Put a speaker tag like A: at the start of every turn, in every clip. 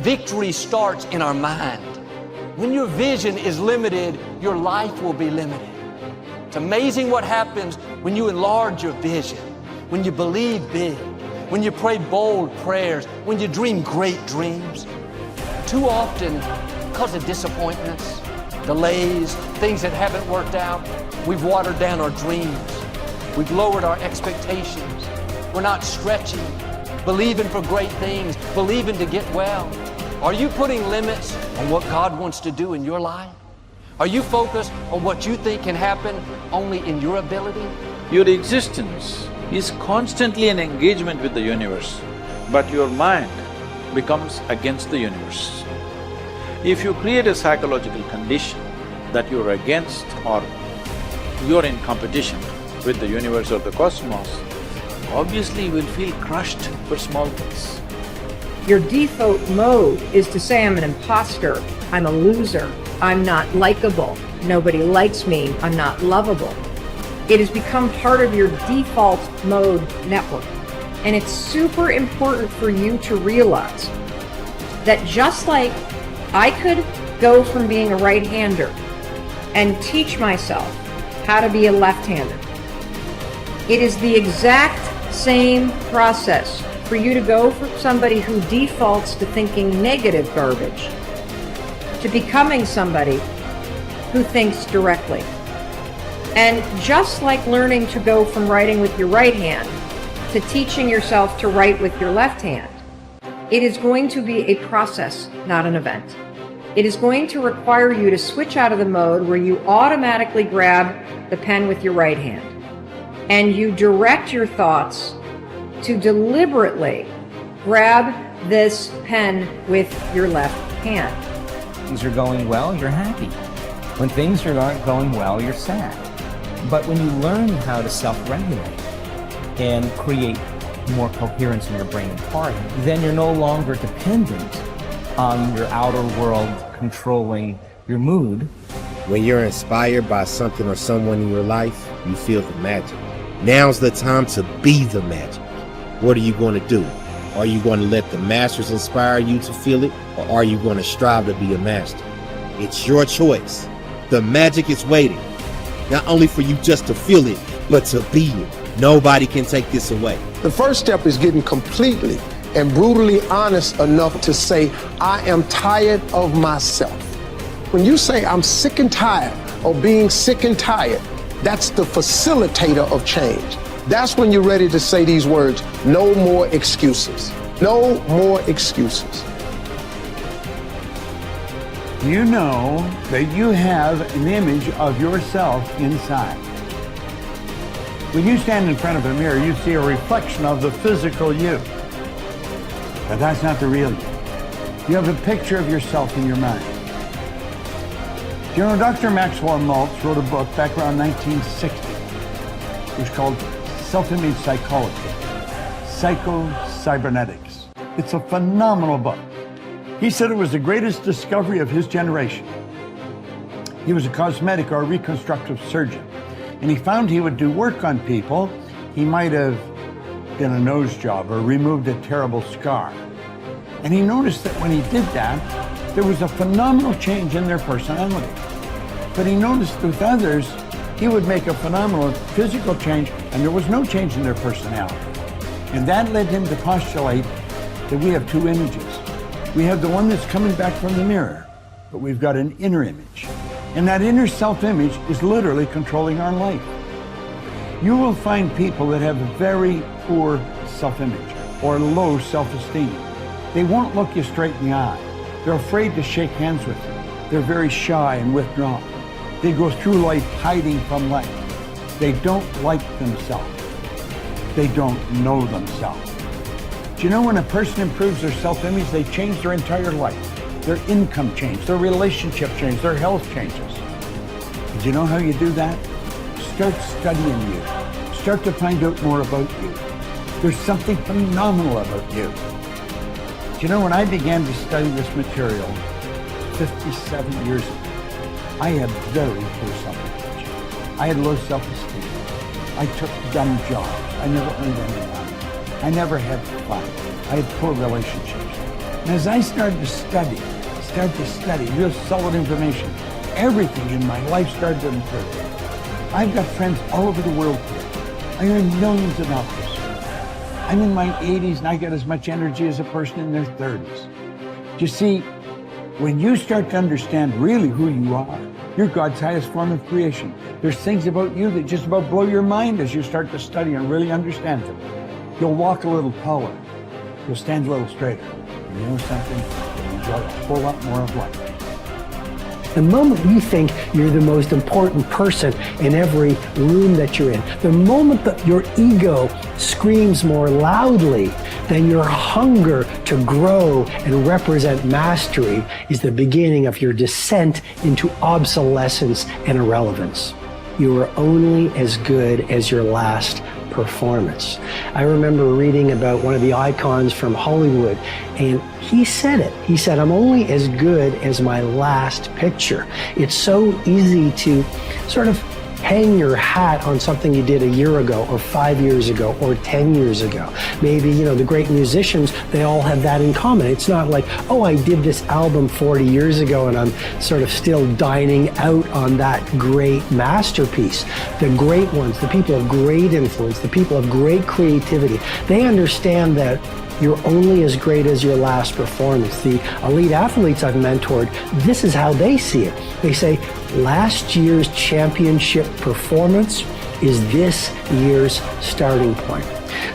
A: Victory starts in our mind. When your vision is limited, your life will be limited. It's amazing what happens when you enlarge your vision, when you believe big, when you pray bold prayers, when you dream great dreams. Too often, because of disappointments, delays, things that haven't worked out, we've watered down our dreams. We've lowered our expectations. We're not stretching, believing for great things, believing to get well. Are you putting limits on what God wants to do in your life? Are you focused on what you think can happen only in your ability?
B: Your existence is constantly an engagement with the universe, but your mind becomes against the universe. If you create a psychological condition that you're against or you're in competition with the universe or the cosmos, obviously you will feel crushed for small things.
C: Your default mode is to say, I'm an imposter, I'm a loser, I'm not likable, nobody likes me, I'm not lovable. It has become part of your default mode network. And it's super important for you to realize that just like I could go from being a right-hander and teach myself how to be a left-hander, it is the exact same process for you to go from somebody who defaults to thinking negative garbage to becoming somebody who thinks directly. And just like learning to go from writing with your right hand to teaching yourself to write with your left hand, it is going to be a process, not an event. It is going to require you to switch out of the mode where you automatically grab the pen with your right hand and you direct your thoughts to deliberately grab this pen with your left hand.
D: Things are going well, you're happy. When things aren't going well, you're sad. But when you learn how to self-regulate and create more coherence in your brain and heart, then you're no longer dependent on your outer world controlling your mood.
E: When you're inspired by something or someone in your life, you feel the magic. Now's the time to be the magic. What are you going to do? Are you going to let the masters inspire you to feel it, or are you going to strive to be a master? It's your choice. The magic is waiting, not only for you just to feel it, but to be it. Nobody can take this away.
F: The first step is getting completely and brutally honest enough to say, I am tired of myself. When you say I'm sick and tired of being sick and tired, that's the facilitator of change. That's when you're ready to say these words, no more excuses. No more excuses.
G: You know that you have an image of yourself inside. When you stand in front of a mirror, you see a reflection of the physical you. But that's not the real you. You have a picture of yourself in your mind. You know, Dr. Maxwell Maltz wrote a book back around 1960. It was called Self-Image Psychology, Psycho-Cybernetics. It's a phenomenal book. He said it was the greatest discovery of his generation. He was a cosmetic or reconstructive surgeon, and he found he would do work on people. He might have done a nose job or removed a terrible scar. And he noticed that when he did that, there was a phenomenal change in their personality. But he noticed with others, he would make a phenomenal physical change and there was no change in their personality. And that led him to postulate that we have two images. We have the one that's coming back from the mirror, but we've got an inner image. And that inner self-image is literally controlling our life. You will find people that have very poor self-image or low self-esteem. They won't look you straight in the eye. They're afraid to shake hands with you. They're very shy and withdrawn. They go through life hiding from life. They don't like themselves. They don't know themselves. Do you know when a person improves their self-image, they change their entire life? Their income changes, their relationship changes, their health changes. Do you know how you do that? Start studying you. Start to find out more about you. There's something phenomenal about you. Do you know, when I began to study this material 57 years ago, I had very poor self-image. I had low self-esteem. I took dumb jobs. I never earned any money. I never had fun. I had poor relationships. And as I started to study real solid information, everything in my life started to improve. I've got friends all over the world today. I earn millions of dollars. I'm in my 80s and I got as much energy as a person in their 30s. You see, when you start to understand really who you are, you're God's highest form of creation. There's things about you that just about blow your mind as you start to study and really understand them. You'll walk a little taller. You'll stand a little straighter. And you know something? You'll enjoy a whole lot more of life.
H: The moment you think you're the most important person in every room that you're in, the moment that your ego screams more loudly than your hunger to grow and represent mastery is the beginning of your descent into obsolescence and irrelevance. You are only as good as your last performance. I remember reading about one of the icons from Hollywood, and he said it. He said, I'm only as good as my last picture. It's so easy to sort of hang your hat on something you did a year ago or 5 years ago or 10 years ago. Maybe, the great musicians, they all have that in common. It's not like, oh, I did this album 40 years ago and I'm sort of still dining out on that great masterpiece. The great ones, the people of great influence, the people of great creativity, they understand that you're only as great as your last performance. The elite athletes I've mentored, this is how they see it. They say, last year's championship performance is this year's starting point.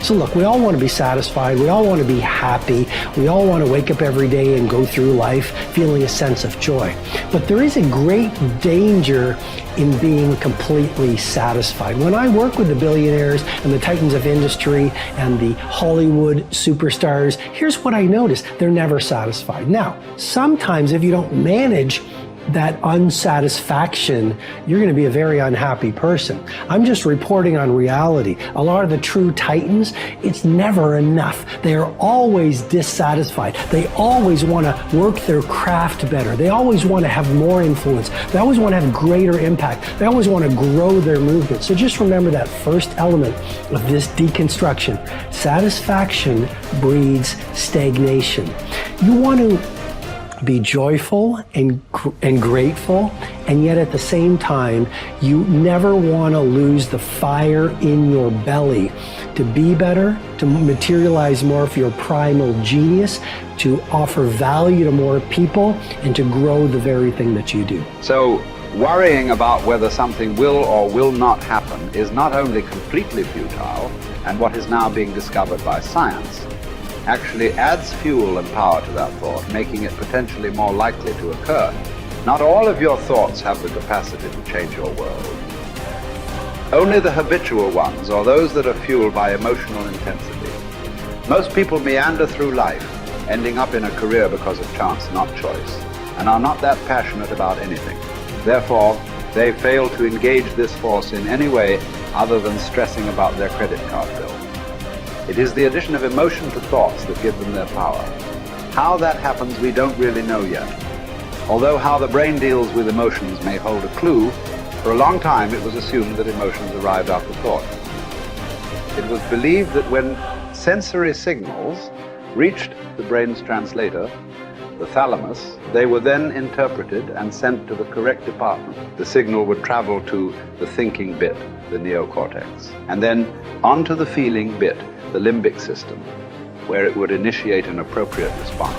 H: So look, we all want to be satisfied. We all want to be happy. We all want to wake up every day and go through life feeling a sense of joy. But there is a great danger in being completely satisfied. When I work with the billionaires and the titans of industry and the Hollywood superstars, here's what I notice. They're never satisfied. Now, sometimes if you don't manage that unsatisfaction, you're going to be a very unhappy person. I'm just reporting on reality. A lot of the true titans, it's never enough. They are always dissatisfied. They always want to work their craft better. They always want to have more influence. They always want to have greater impact. They always want to grow their movement. So just remember that first element of this deconstruction. Satisfaction breeds stagnation. You want to be joyful and grateful, and yet at the same time, you never want to lose the fire in your belly to be better, to materialize more of your primal genius, to offer value to more people, and to grow the very thing that you do.
I: So, worrying about whether something will or will not happen is not only completely futile, and what is now being discovered by science, actually adds fuel and power to that thought, making it potentially more likely to occur. Not all of your thoughts have the capacity to change your world. Only the habitual ones, or those that are fueled by emotional intensity. Most people meander through life, ending up in a career because of chance, not choice, and are not that passionate about anything. Therefore, they fail to engage this force in any way other than stressing about their credit card bill. It is the addition of emotion to thoughts that give them their power. How that happens, we don't really know yet. Although how the brain deals with emotions may hold a clue, for a long time it was assumed that emotions arrived after thought. It was believed that when sensory signals reached the brain's translator, the thalamus, they were then interpreted and sent to the correct department. The signal would travel to the thinking bit, the neocortex, and then onto the feeling bit, the limbic system, where it would initiate an appropriate response.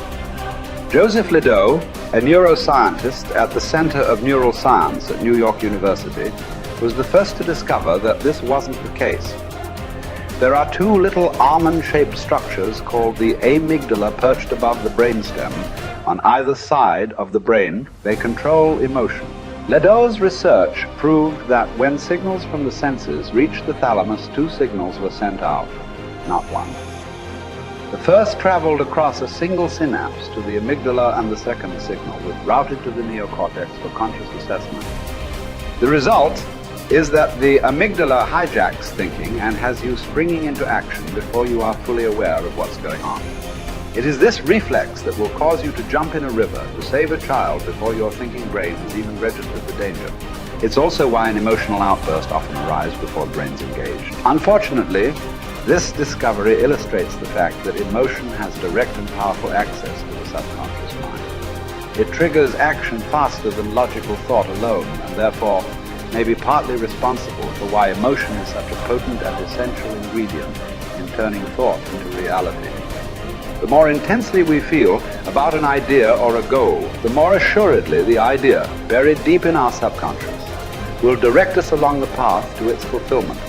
I: Joseph Ledoux, a neuroscientist at the Center of Neural Science at New York University, was the first to discover that this wasn't the case. There are two little almond-shaped structures called the amygdala perched above the brainstem on either side of the brain. They control emotion. Ledoux's research proved that when signals from the senses reached the thalamus, two signals were sent out, not one. The first traveled across a single synapse to the amygdala, and the second signal was routed to the neocortex for conscious assessment. The result is that the amygdala hijacks thinking and has you springing into action before you are fully aware of what's going on. It is this reflex that will cause you to jump in a river to save a child before your thinking brain has even registered the danger. It's also why an emotional outburst often arrives before the brain's engaged. Unfortunately, This discovery illustrates the fact that emotion has direct and powerful access to the subconscious mind. It triggers action faster than logical thought alone, and therefore may be partly responsible for why emotion is such a potent and essential ingredient in turning thought into reality. The more intensely we feel about an idea or a goal, the more assuredly the idea, buried deep in our subconscious, will direct us along the path to its fulfillment.